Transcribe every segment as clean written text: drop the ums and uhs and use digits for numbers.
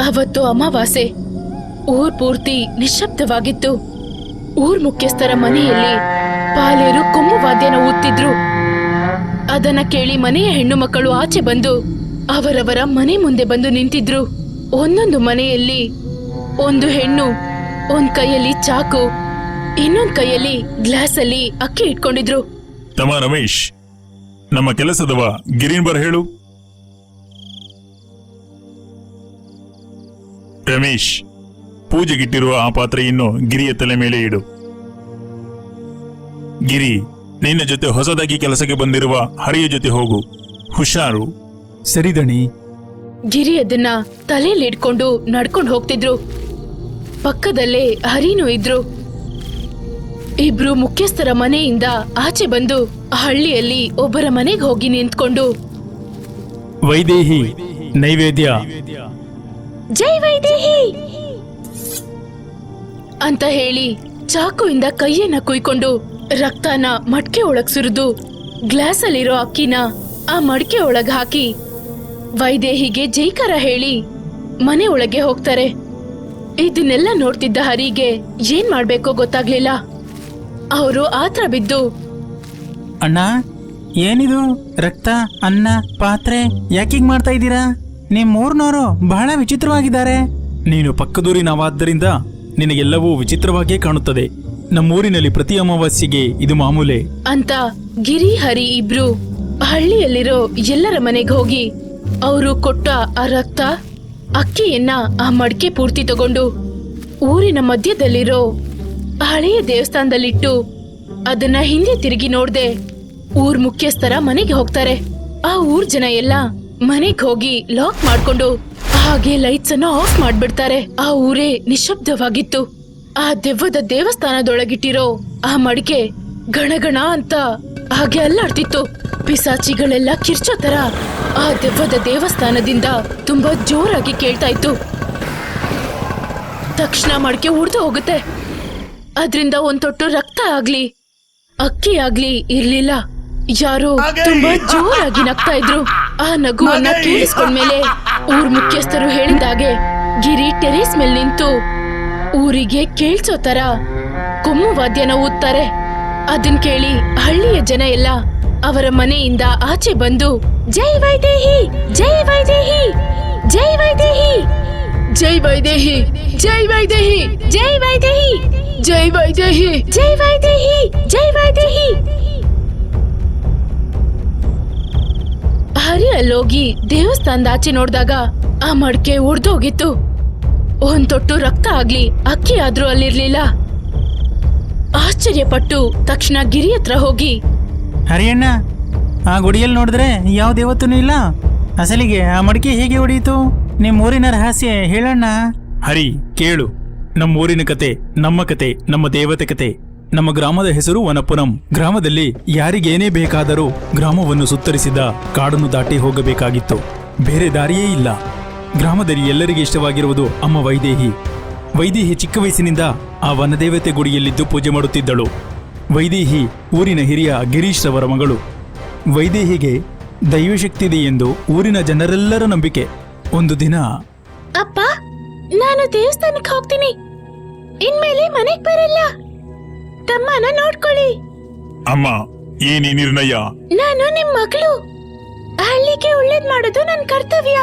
ಅವತ್ತು ಅಮಾವಾಸ್ಯೆ. ಊರ್ ಪೂರ್ತಿ ನಿಶ್ಶಬ್ದವಾಗಿತ್ತು. ಊರ್ ಮುಖ್ಯಸ್ಥರ ಮನೆಯಲ್ಲಿ ಪಾಲೇರು ಕೊಂಬು ವಾದ್ಯನ ಊದ್ತಿದ್ರು. ಅದನ್ನ ಕೇಳಿ ಮನೆಯ ಹೆಣ್ಣು ಮಕ್ಕಳು ಆಚೆ ಬಂದು ಅವರವರ ಮನೆ ಮುಂದೆ ಬಂದು ನಿಂತಿದ್ರು. ಒಂದೊಂದು ಮನೆಯಲ್ಲಿ ಒಂದು ಹೆಣ್ಣು ಒಂದ್ ಕೈಯಲ್ಲಿ ಚಾಕು, ಇನ್ನೊಂದ್ ಕೈಯಲ್ಲಿ ಗ್ಲಾಸ್ ಅಲ್ಲಿ ಅಕ್ಕಿ ಇಟ್ಕೊಂಡಿದ್ರು. ತಮ್ಮ ರಮೇಶ್, ನಮ್ಮ ಕೆಲಸದವ ಗಿರಿನ್ ಬರ ಹೇಳು. ರಮೇಶ್, ಪೂಜೆಗಿಟ್ಟಿರುವ ಆ ಪಾತ್ರೆಯನ್ನು ಗಿರಿಯ ತಲೆ ಮೇಲೆ ಇಡು. ಗಿರಿ, ನಿನ್ನ ಜೊತೆ ಹೊಸದಾಗಿ ಕೆಲಸಕ್ಕೆ ಬಂದಿರುವ ಹರಿಯ ಜೊತೆ ಹೋಗು. ಹುಷಾರು. ಸರಿ ದಣಿ. ಗಿರಿ ಅದನ್ನ ತಲೆಯಲ್ಲಿ ಇಟ್ಕೊಂಡು ನಡ್ಕೊಂಡು ಹೋಗ್ತಿದ್ರು. ಪಕ್ಕದಲ್ಲೇ ಹರಿನೂ ಇದ್ರು. ಇಬ್ರು ಮುಖ್ಯಸ್ಥರ ಮನೆಯಿಂದ ಆಚೆ ಬಂದು ಹಳ್ಳಿಯಲ್ಲಿ ಒಬ್ಬರ ಮನೆಗೆ ಹೋಗಿ ನಿಂತ್ಕೊಂಡು, ವೈದೇಹಿ, ನೈವೇದ್ಯ. ಜೈ ವೈದೇಹಿ ಅಂತ ಹೇಳಿ ಚಾಕುವಿಂದ ಕೈಯನ್ನ ಕುಯ್ಕೊಂಡು ರಕ್ತನ ಮಡ್ಕೆ ಒಳಗ್ ಸುರಿದು ಗ್ಲಾಸ್ ಅಲ್ಲಿರೋ ಅಕ್ಕಿನ ಆ ಮಡ್ಕೆ ಒಳಗ್ ಹಾಕಿ ವೈದೇಹಿಗೆ ಜೈಕಾರ ಹೇಳಿ ಮನೆ ಒಳಗೆ ಹೋಗ್ತಾರೆ. ಇದನ್ನೆಲ್ಲ ನೋಡ್ತಿದ್ದ ಹರಿಗೆ ಏನ್ ಮಾಡ್ಬೇಕೋ ಗೊತ್ತಾಗ್ಲಿಲ್ಲ. ಅವರು ಆತ್ರ ಬಿದ್ದು, ಅಣ್ಣ, ಏನಿದು ರಕ್ತ, ಅನ್ನ, ಪಾತ್ರೆ ಯಾಕೀಗ್ ಮಾಡ್ತಾ ಇದ್ದೀರಾ? ನಿಮ್ಮೂರ್ನವರು ಬಹಳ ವಿಚಿತ್ರವಾಗಿದ್ದಾರೆ. ನೀನು ಪಕ್ಕದೂರಿನವಾದ್ದರಿಂದ ನಿನಗೆಲ್ಲವೂ ವಿಚಿತ್ರವಾಗಿಯೇ ಕಾಣುತ್ತದೆ. ನಮ್ಮೂರಿನಲ್ಲಿ ಪ್ರತಿ ಅಮಾವಾಸ್ಯೆಗೆ ಇದು ಮಾಮೂಲೆ ಅಂತ ಗಿರಿ ಹರಿ ಇಬ್ರು ಹಳ್ಳಿಯಲ್ಲಿರೋ ಎಲ್ಲರ ಮನೆಗೆ ಹೋಗಿ ಅವರು ಕೊಟ್ಟ ಆ ರಕ್ತ, ಅಕ್ಕಿಯನ್ನ ಆ ಮಡ್ಕೆ ಪೂರ್ತಿ ತಗೊಂಡು ಊರಿನ ಮಧ್ಯದಲ್ಲಿರೋ ಹಳೆಯ ದೇವಸ್ಥಾನದಲ್ಲಿಟ್ಟು ಅದನ್ನ ಹಿಂದೆ ತಿರುಗಿ ನೋಡ್ದೆ ಊರ್ ಮುಖ್ಯಸ್ಥರ ಮನೆಗೆ ಹೋಗ್ತಾರೆ. ಆ ಊರ್ ಜನ ಎಲ್ಲ ಮನೆಗ್ ಹೋಗಿ ಲಾಕ್ ಮಾಡ್ಕೊಂಡು ಹಾಗೆ ಲೈಟ್ಸ್ ಅನ್ನ ಆಫ್ ಮಾಡ್ಬಿಡ್ತಾರೆ. ಆ ಊರೇ ನಿಶಬ್ದವಾಗಿತ್ತು. ಆ ದೆವ್ವದ ದೇವಸ್ಥಾನದೊಳಗಿಟ್ಟಿರೋ ಆ ಮಡಿಕೆ ಗಣಗಣ ಅಂತ ಹಾಗೆ ಅಲ್ಲಾಡ್ತಿತ್ತು. ಪಿಸಾಚಿಗಳೆಲ್ಲ ಕಿರ್ಚೋ ತರ ಆ ದೆವ್ವದ ದೇವಸ್ಥಾನದಿಂದ ತುಂಬಾ ಜೋರಾಗಿ ಕೇಳ್ತಾ ಇತ್ತು. ತಕ್ಷಣ ಮಡಿಕೆ ಉಡ್ದು ಹೋಗುತ್ತೆ. ಅದ್ರಿಂದ ಒಂದ್ ತೊಟ್ಟು ರಕ್ತ ಆಗ್ಲಿ ಅಕ್ಕಿ ಆಗ್ಲಿ ಇರ್ಲಿಲ್ಲ. ಯಾರೋ ತುಂಬಾ ಜೋರಾಗಿ ನಗ್ತಾ ಇದ್ರು. ಆ ನಗುವನ್ನ ಕೇಳಿಸ್ಕೊಂಡ್ಮೇಲೆ ಊರ್ ಮುಖ್ಯಸ್ಥರು ಹೇಳಿದಾಗೆ ಗಿರಿ ಟೆರೇಸ್ ಮೇಲೆ ನಿಂತು ಊರಿಗೆ ಕೇಳ್ಸೋ ತರ ಕೊಮ್ಮು ವಾದ್ಯನ ಊದ್ತಾರೆ. ಅದನ್ ಕೇಳಿ ಹಳ್ಳಿಯ ಜನ ಎಲ್ಲ ಅವರ ಮನೆಯಿಂದ ಆಚೆ ಬಂದು, ಜೈ ವೈದೇಹಿ, ಜೈ ವೈದೇಹಿ, ಜೈ ವೈದೇಹಿ, ಜೈ ವೈದೇಹಿ, ಜೈ ವೈದೇಹಿ, ಜೈ ವೈದೇಹಿ, ಜೈ ವೈದೇಹಿ, ಜೈ ವೈದೇಹಿ, ಜೈ ವೈದೇಹಿ. ಹರಿ ಅಲ್ಲೋಗಿ ದೇವಸ್ಥಾನದ ಆಚೆ ನೋಡಿದಾಗ ಆ ಮಡ್ಕೆ ಒಡ್ದೋಗಿತ್ತು. ಒಂದ್ ತೊಟ್ಟು ರಕ್ತ ಆಗ್ಲಿ ಅಕ್ಕಿ ಆದ್ರೂ ಅಲ್ಲಿರ್ಲಿಲ್ಲ. ಆಶ್ಚರ್ಯಪಟ್ಟು ತಕ್ಷಣ ಗಿರಿ ಹತ್ರ ಹೋಗಿ, ಹರಿಯಣ್ಣ, ಆ ಗುಡಿಯಲ್ಲಿ ನೋಡಿದ್ರೆ ಯಾವ ದೇವತನೂ ಇಲ್ಲ. ಅಸಲಿಗೆ ಆ ಮಡಿಕೆ ಹೇಗೆ ಹೊಡೆಯಿತು? ನಿಮ್ಮ ಊರಿನ ರಹಸ್ಯ ಹೇಳಣ್ಣ. ಹರಿ, ಕೇಳು. ನಮ್ಮೂರಿನ ಕತೆ, ನಮ್ಮ ಕತೆ, ನಮ್ಮ ದೇವತೆ ಕತೆ. ನಮ್ಮ ಗ್ರಾಮದ ಹೆಸರು ವನಪುರಂ. ಗ್ರಾಮದಲ್ಲಿ ಯಾರಿಗೇನೇ ಬೇಕಾದರೂ ಗ್ರಾಮವನ್ನು ಸುತ್ತರಿಸಿದ ಕಾಡನ್ನು ದಾಟಿ ಹೋಗಬೇಕಾಗಿತ್ತು. ಬೇರೆ ದಾರಿಯೇ ಇಲ್ಲ. ಗ್ರಾಮದಲ್ಲಿ ಎಲ್ಲರಿಗೆ ಇಷ್ಟವಾಗಿರುವುದು ಅಮ್ಮ ವೈದೇಹಿ. ವೈದೇಹಿ ಚಿಕ್ಕ ವಯಸ್ಸಿನಿಂದ ಆ ವನದೇವತೆ ಗುಡಿಯಲ್ಲಿದ್ದು ಪೂಜೆ ಮಾಡುತ್ತಿದ್ದಳು. ವೈದೇಹಿ ಊರಿನ ಹಿರಿಯ ಗಿರೀಶ್ ರವರ ಮಗಳು. ವೈದೇಹಿಗೆ ದೈವಶಕ್ತಿ ಇದೆ ಎಂದು ಊರಿನ ಜನರೆಲ್ಲರ ನಂಬಿಕೆ. ಒಂದು ದಿನ, ಅಪ್ಪ, ನಾನು ದೇವಸ್ಥಾನಕ್ಕೆ ಹೋಗ್ತೀನಿ, ಇನ್ಮೇಲೆ ಮನೆಗ್ ಬರಲ್ಲ, ತಮ್ಮನ ನೋಡ್ಕೊಳ್ಳಿ. ಅಮ್ಮ, ಏನಿ ನಿರ್ಣಯ? ನಾನು ನಿಮ್ ಮಗಳು. ಹಳ್ಳಿಗೆ ಒಳ್ಳೇದ್ ಮಾಡೋದು ನನ್ ಕರ್ತವ್ಯ.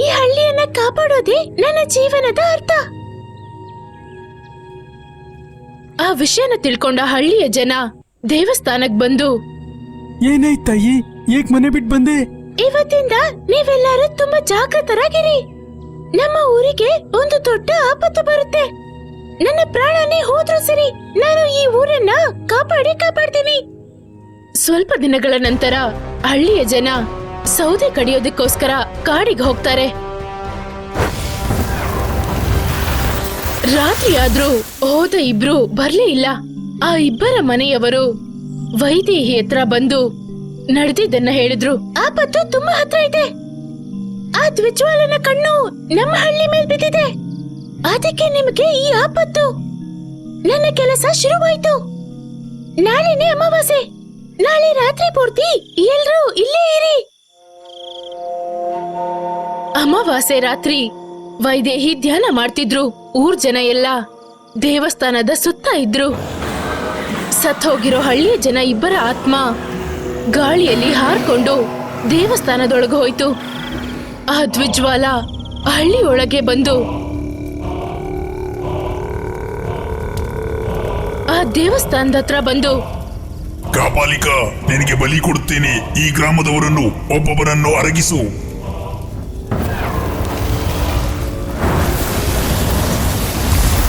ಈ ಹಳ್ಳಿಯನ್ನ ಕಾಪಾಡೋದೇ ನನ್ನ ಜೀವನದ ಅರ್ಥ. ಆ ವಿಷಯನ ತಿಳ್ಕೊಂಡ ಹಳ್ಳಿಯ ಜನ ದೇವಸ್ಥಾನಕ್ ಬಂದು, ಏನಾಯ್ತು ತಾಯಿ, ಏಕ್ ಮನೆ ಬಿಟ್ಟು ಬಂದೆ? ಇವತ್ತಿಂದ ನೀವೆಲ್ಲರೂ ತುಂಬಾ ಜಾಗೃತರಾಗಿರಿ. ನಮ್ಮ ಊರಿಗೆ ಒಂದು ದೊಡ್ಡ ಆಪತ್ತು ಬರುತ್ತೆ. ನನ್ನ ಪ್ರಾಣನೇ ಹೋದ್ರೂ ಸರಿ, ನಾನು ಈ ಊರನ್ನ ಕಾಪಾಡ್ತೀನಿ. ಸ್ವಲ್ಪ ದಿನಗಳ ನಂತರ ಹಳ್ಳಿಯ ಜನ ಸೌದೆ ಕಡಿಯೋದಕ್ಕೋಸ್ಕರ ಕಾಡಿಗೆ ಹೋಗ್ತಾರೆ. ರಾತ್ರಿ ಆದ್ರೂ ಹೋದ ಇಬ್ರು ಬರ್ಲೇ ಇಲ್ಲ. ಆ ಇಬ್ಬರ ಮನೆಯವರು ವೈದೇಹಿ ಹತ್ರ ಬಂದು ನಡೆದಿದ್ದನ್ನ ಹೇಳಿದ್ರು. ಆಪತ್ತು ತುಂಬಾ ಹತ್ರ ಇದೆ. ಆ ದ್ವಿಜ್ವಾಲನ ಕಣ್ಣು ನಮ್ಮ ಹಳ್ಳಿ ಮೇಲೆ ಬಿದ್ದಿದೆ. ಅದಕ್ಕೆ ನಿಮಗೆ ಈ ಆಪತ್ತು. ನನ್ನ ಕೆಲಸ ಶುರುವಾಯ್ತು. ನಾಳೆನೇ ಅಮಾವಾಸ್ಯೆ. ನಾಳೆ ರಾತ್ರಿ ಪೂರ್ತಿ ಎಲ್ರೂ ಇಲ್ಲೇ ಇರಿ. ಅಮಾವಾಸ್ಯೆ ರಾತ್ರಿ ವೈದೇಹಿ ಧ್ಯಾನ ಮಾಡ್ತಿದ್ರು. ಊರ್ ಜನ ಎಲ್ಲ ದೇವಸ್ಥಾನದ ಸುತ್ತ ಇದ್ರು. ಸತ್ತೋಗಿರೋ ಹಳ್ಳಿಯ ಜನ ಇಬ್ಬರ ಆತ್ಮ ಗಾಳಿಯಲ್ಲಿ ಹಾರ್ಕೊಂಡು ದೇವಸ್ಥಾನದೊಳಗೆ ಹೋಯ್ತು. ಆ ದ್ವಿಜ್ವಾಲ ಹಳ್ಳಿಯೊಳಗೆ ಬಂದು ಆ ದೇವಸ್ಥಾನದ ಹತ್ರ ಬಂದು, ಕಾಪಾಲಿಕ, ನಿನಗೆ ಬಲಿ ಕೊಡುತ್ತೇನೆ. ಈ ಗ್ರಾಮದವರನ್ನು ಒಬ್ಬೊಬ್ಬರನ್ನು ಅರಗಿಸು.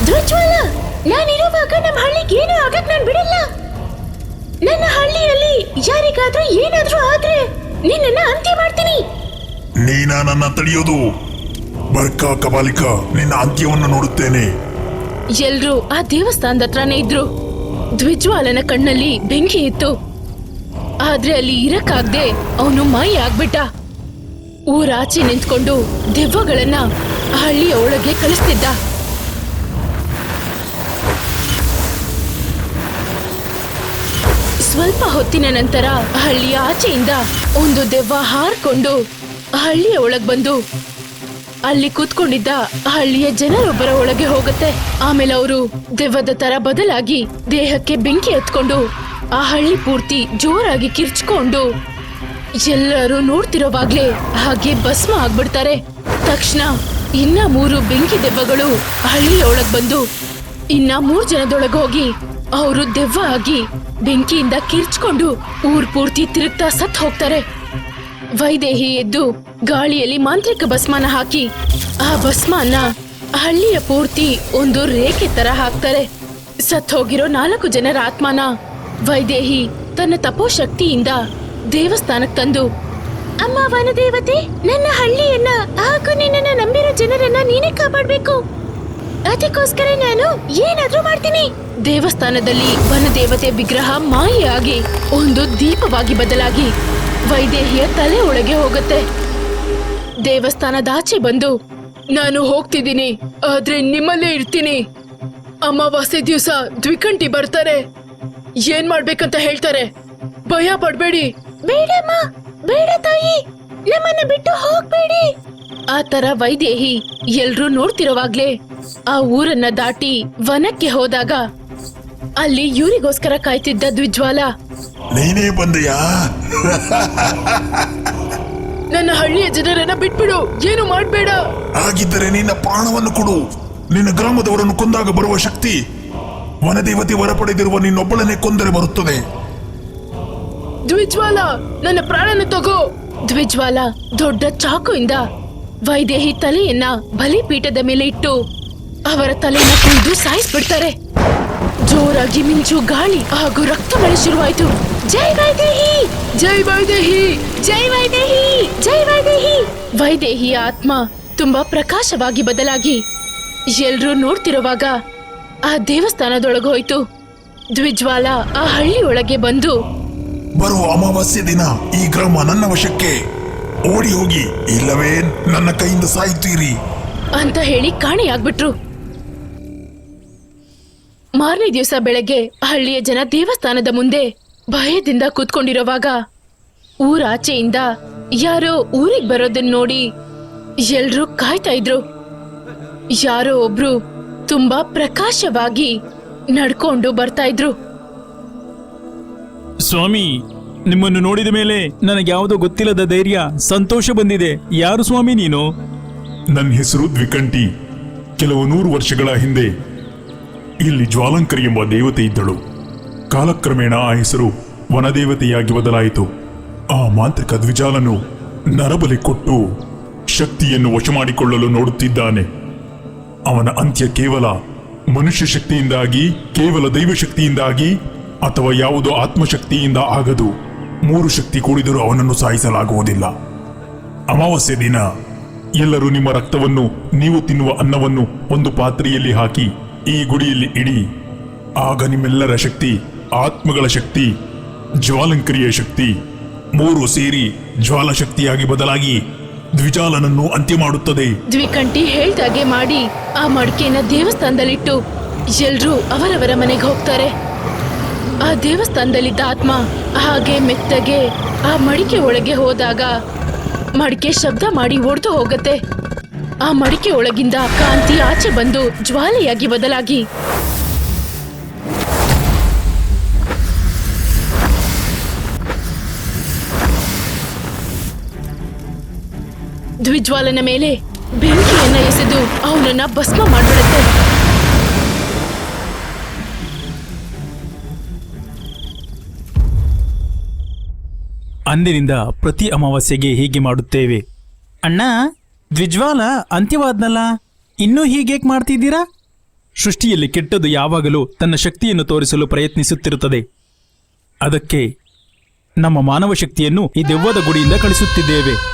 ದ್ವಿಜ್ವಾಲ, ನಾನಿರುವಾಗ ನಮ್ಮ ಹಳ್ಳಿಗೆ ಏನು ಆಗಕ್ ನಾನು ಬಿಡಲ್ಲ. ನನ್ನ ಹಳ್ಳಿಯಲ್ಲಿ ಯಾರಿಗಾದ್ರೂ ಏನಾದ್ರೂ ಆದ್ರೆ ನಿನ್ನನ್ನ ಅಂತ್ಯ ಮಾಡ್ತೀನಿ. ನೀನ ನನ್ನ ತಡೆಯೋದು? ಬರ್ಕ ಕಪಾಲಿಕ, ನಿನ್ನ ಅಂತ್ಯವನ್ನು ನೋಡುತ್ತೇನೆ. ಎಲ್ರೂ ಆ ದೇವಸ್ಥಾನದ ಹತ್ರನೇ ಇದ್ರು. ದ್ವಿಜ್ವಾಲನ ಕಣ್ಣಲ್ಲಿ ಬೆಂಕಿ ಇತ್ತು. ಆದ್ರೆ ಅಲ್ಲಿ ಇರಕ್ಕಾಗ್ದೆ ಅವನು ಮಾಯ ಆಗ್ಬಿಟ್ಟ. ಊರಾಚೆ ನಿಂತ್ಕೊಂಡು ದೆವ್ವಗಳನ್ನ ಹಳ್ಳಿಯ ಒಳಗೆ ಕಳಿಸ್ತಿದ್ದ. ಸ್ವಲ್ಪ ಹೊತ್ತಿನ ನಂತರ ಹಳ್ಳಿಯ ಆಚೆಯಿಂದ ಒಂದು ದೆವ್ವ ಹಾರ್ಕೊಂಡು ಹಳ್ಳಿಯ ಒಳಗ್ ಬಂದು ಅಲ್ಲಿ ಕೂತ್ಕೊಂಡಿದ್ದ ಹಳ್ಳಿಯ ಜನರೊಬ್ಬರ ಒಳಗೆ ಹೋಗುತ್ತೆ. ಆಮೇಲೆ ಅವರು ದೆವ್ವದ ತರ ಬದಲಾಗಿ ದೇಹಕ್ಕೆ ಬೆಂಕಿ ಎತ್ಕೊಂಡು ಆ ಹಳ್ಳಿ ಪೂರ್ತಿ ಜೋರಾಗಿ ಕಿರ್ಚ್ಕೊಂಡು ಎಲ್ಲರೂ ನೋಡ್ತಿರೋವಾಗ್ಲೇ ಹಾಗೆ ಭಸ್ಮ ಆಗ್ಬಿಡ್ತಾರೆ. ತಕ್ಷಣ ಇನ್ನ 3 ಬೆಂಕಿ ದೆವ್ವಗಳು ಹಳ್ಳಿಯ ಒಳಗ್ ಬಂದು ಇನ್ನ 3 ಜನದೊಳಗೆ ಹೋಗಿ ಅವರು ದೆವ್ವ ಆಗಿ ಬೆಂಕಿಯಿಂದ ಕಿರ್ಚ್ಕೊಂಡು ಊರ್ ಪೂರ್ತಿ ತಿರುಗ್ತಾ ಸತ್ ಹೋಗ್ತಾರೆ. ವೈದೇಹಿ ಎದ್ದು ಗಾಳಿಯಲ್ಲಿ ಮಾಂತ್ರಿಕ ಭಸ್ಮನ ಹಾಕಿ ಆ ಭಸ್ಮನ ಹಳ್ಳಿಯ ಪೂರ್ತಿ ಒಂದು ರೇಖೆ ತರ ಹಾಕ್ತಾರೆ. ಸತ್ ಹೋಗಿರೋ 4 ಜನರ ಆತ್ಮನ ವೈದೇಹಿ ತನ್ನ ತಪೋಶಕ್ತಿಯಿಂದ ದೇವಸ್ಥಾನಕ್ಕೆ ತಂದು, ಅಮ್ಮ ವನದೇವತೆ, ನನ್ನ ಹಳ್ಳಿಯನ್ನ ಹಾಗೂ ನಿನ್ನನ್ನ ನಂಬಿರೋ ಜನರನ್ನ ನೀನೇ ಕಾಪಾಡ್ಬೇಕು. ಅದಕ್ಕೋಸ್ಕರ ನಾನು ಏನಾದ್ರೂ ಮಾಡ್ತೀನಿ. ದೇವಸ್ಥಾನದಲ್ಲಿ ವನದೇವತೆ ವಿಗ್ರಹ ಮಾಯೆಯಾಗಿ ಒಂದು ದೀಪವಾಗಿ ಬದಲಾಗಿ ವೈದೇಹಿಯ ತಲೆ ಒಳಗೆ ಹೋಗುತ್ತೆ. ದೇವಸ್ಥಾನದಾಚೆ ಬಂದು, ನಾನು ಹೋಗ್ತಿದ್ದೀನಿ, ಆದ್ರೆ ನಿಮ್ಮಲ್ಲೇ ಇರ್ತೀನಿ. ಅಮಾವಾಸ್ಯೆ ದಿವಸ ದ್ವಿಕಂಠಿ ಬರ್ತಾರೆ. ಏನ್ ಮಾಡ್ಬೇಕಂತ ಹೇಳ್ತಾರೆ. ಭಯ ಪಡ್ಬೇಡಿ. ಬೇಡಮ್ಮ, ಬೇಡ ತಾಯಿ, ನಮ್ಮನ್ನ ಬಿಟ್ಟು ಹೋಗ್ಬೇಡಿ. ಆ ತರ ವೈದೇಹಿ ಎಲ್ರೂ ನೋಡ್ತಿರೋವಾಗ್ಲೇ ಆ ಊರನ್ನ ದಾಟಿ ವನಕ್ಕೆ ಹೋದಾಗ ಅಲ್ಲಿ ಇವರಿಗೋಸ್ಕರ ಕಾಯ್ತಿದ್ದ ದ್ವಿಜ್ವಾಲ, ನೀನೇ ಬಂದೆಯಾ? ನನ್ನ ಹಳ್ಳಿಯ ಜನರನ್ನ ಬಿಟ್ಬಿಡು, ಏನು ಮಾಡ್ಬೇಡ. ಹಾಗಿದ್ದರೆ ನಿನ್ನ ಪ್ರಾಣವನ್ನು ಕೊಡು. ನಿನ್ನ ಗ್ರಾಮದವರನ್ನು ಕೊಂದಾಗ ಬರುವ ಶಕ್ತಿ ವನದೇವತೆ ವರ ಪಡೆದಿರುವ ನಿನ್ನೊಬ್ಬಳನ್ನೇ ಕೊಂದರೆ ಬರುತ್ತದೆ. ದ್ವಿಜ್ವಾಲ, ನನ್ನ ಪ್ರಾಣನ ತಗೋ. ದ್ವಿಜ್ವಾಲ ದೊಡ್ಡ ಚಾಕುಯಿಂದ ವೈದೇಹಿ ತಲೆಯನ್ನ ಬಲಿಪೀಠದ ಮೇಲೆ ಇಟ್ಟು ಅವರ ತಲೆನ ಕುಯ್ದು ಸಾಯಿಸ್ಬಿಡ್ತಾರೆ. ಜೋರಾಗಿ ಮಿಂಚು, ಗಾಳಿ ಹಾಗೂ ರಕ್ತ ಮಳೆ ಶುರುವಾಯ್ತು. ಜೈ ವೈದೇಹಿ, ಜೈ ವೈದೇಹಿ, ಜೈ ವೈದೇಹಿ, ಜೈ ವೈದೇಹಿ. ವೈದೇಹಿಯ ಆತ್ಮ ತುಂಬಾ ಪ್ರಕಾಶವಾಗಿ ಬದಲಾಗಿ ಎಲ್ರೂ ನೋಡ್ತಿರುವಾಗ ಆ ದೇವಸ್ಥಾನದೊಳಗೆ ಹೋಯ್ತು. ದ್ವಿಜ್ವಾಲ ಆ ಹಳ್ಳಿಯೊಳಗೆ ಬಂದು, ಬರುವ ಅಮಾವಾಸ್ಯೆ ದಿನ ಈ ಗ್ರಾಮ ನನ್ನ ವಶಕ್ಕೆ. ಓಡಿ ಹೋಗಿ, ಇಲ್ಲವೇ ನನ್ನ ಕೈಯಿಂದ ಸಾಯ್ತೀರಿ ಅಂತ ಹೇಳಿ ಕಾಣೆಯಾಗ್ಬಿಟ್ರು. ಮಾರನೇ ದಿವಸ ಬೆಳಗ್ಗೆ ಹಳ್ಳಿಯ ಜನ ದೇವಸ್ಥಾನದ ಮುಂದೆ ಭಯದಿಂದ ಕೂತ್ಕೊಂಡಿರುವಾಗ ಊರಾಚೆಯಿಂದ ಯಾರೋ ಊರಿಗೆ ಬರೋದನ್ನ ನೋಡಿ ಎಲ್ರೂ ಕಾಯ್ತಾ ಇದ್ರು. ಯಾರೋ ಒಬ್ರು ತುಂಬಾ ಪ್ರಕಾಶವಾಗಿ ನಡ್ಕೊಂಡು ಬರ್ತಾ ಇದ್ರು. ಸ್ವಾಮಿ, ನಿಮ್ಮನ್ನು ನೋಡಿದ ಮೇಲೆ ನನಗೆ ಯಾವುದೋ ಗೊತ್ತಿಲ್ಲದ ಧೈರ್ಯ, ಸಂತೋಷ ಬಂದಿದೆ. ಯಾರು ಸ್ವಾಮಿ ನೀನು? ನನ್ನ ಹೆಸರು ದ್ವಿಕಂಠಿ. ಕೆಲವು 100 ವರ್ಷಗಳ ಹಿಂದೆ ಇಲ್ಲಿ ಜ್ವಾಲಂಕರಿ ಎಂಬ ದೇವತೆ ಇದ್ದಳು. ಕಾಲಕ್ರಮೇಣ ಆ ಹೆಸರು ವನದೇವತೆಯಾಗಿ ಬದಲಾಯಿತು. ಆ ಮಾಂತ್ರಿಕ ದ್ವಿಜಾಲನು ನರಬಲಿ ಕೊಟ್ಟು ಶಕ್ತಿಯನ್ನು ವಶ ಮಾಡಿಕೊಳ್ಳಲು ನೋಡುತ್ತಿದ್ದಾನೆ. ಅವನ ಅಂತ್ಯ ಕೇವಲ ಮನುಷ್ಯ ಶಕ್ತಿಯಿಂದಾಗಿ, ಕೇವಲ ದೈವಶಕ್ತಿಯಿಂದಾಗಿ ಅಥವಾ ಯಾವುದೋ ಆತ್ಮಶಕ್ತಿಯಿಂದ ಆಗದು. 3 ಶಕ್ತಿ ಕೂಡಿದರೂ ಅವನನ್ನು ಸಾಯಿಸಲಾಗುವುದಿಲ್ಲ. ಅಮಾವಾಸ್ಯೆ ದಿನ ಎಲ್ಲರೂ ನಿಮ್ಮ ರಕ್ತವನ್ನು, ನೀವು ತಿನ್ನುವ ಅನ್ನವನ್ನು ಒಂದು ಪಾತ್ರೆಯಲ್ಲಿ ಹಾಕಿ ಈ ಗುಡಿಯಲ್ಲಿ ಇಡಿ. ಆಗ ನಿಮ್ಮೆಲ್ಲರ ಶಕ್ತಿ, ಆತ್ಮಗಳ ಶಕ್ತಿ, ಜ್ವಾಲಂಕರಿಯ ಶಕ್ತಿ 3 ಸೇರಿ ಜ್ವಾಲ ಶಕ್ತಿಯಾಗಿ ಬದಲಾಗಿ ದ್ವಿಜಾಲನನ್ನು ಅಂತ್ಯ ಮಾಡುತ್ತದೆ. ದ್ವಿಕಂಠಿ ಹೇಳ್ದಾಗೆ ಮಾಡಿ ಆ ಮಡಿಕೆನ ದೇವಸ್ಥಾನದಲ್ಲಿಟ್ಟು ಎಲ್ರೂ ಅವರವರ ಮನೆಗೆ ಹೋಗ್ತಾರೆ. ಆ ದೇವಸ್ಥಾನದಲ್ಲಿದ್ದ ಆತ್ಮ ಹಾಗೆ ಮೆತ್ತಗೆ ಆ ಮಡಿಕೆ ಒಳಗೆ ಹೋದಾಗ ಮಡಿಕೆ ಶಬ್ದ ಮಾಡಿ ಒಡೆದು ಹೋಗತ್ತೆ. ಆ ಮಡಿಕೆ ಒಳಗಿಂದ ಕಾಂತಿ ಆಚೆ ಬಂದು ಜ್ವಾಲೆಯಾಗಿ ಬದಲಾಗಿ ದ್ವಿಜ್ವಾಲನ ಮೇಲೆ ಬೆಂಕಿಯನ್ನ ಎಸೆದು ಅವನನ್ನ ಭಸ್ಮ ಮಾಡ್ಬಿಡುತ್ತೆ. ಅಂದಿನಿಂದ ಪ್ರತಿ ಅಮಾವಾಸ್ಯೆಗೆ ಹೀಗೆ ಮಾಡುತ್ತೇವೆ. ಅಣ್ಣ, ದ್ವಿಜ್ವಾಲ ಅಂತ್ಯವಾದ್ನಲ್ಲ, ಇನ್ನೂ ಹೀಗೇಕ್ ಮಾಡ್ತಿದ್ದೀರಾ? ಸೃಷ್ಟಿಯಲ್ಲಿ ಕೆಟ್ಟದ್ದು ಯಾವಾಗಲೂ ತನ್ನ ಶಕ್ತಿಯನ್ನು ತೋರಿಸಲು ಪ್ರಯತ್ನಿಸುತ್ತಿರುತ್ತದೆ. ಅದಕ್ಕೆ ನಮ್ಮ ಮಾನವ ಶಕ್ತಿಯನ್ನು ಈ ದೆವ್ವದ ಗುಡಿಯಿಂದ ಕಳಿಸುತ್ತಿದ್ದೇವೆ.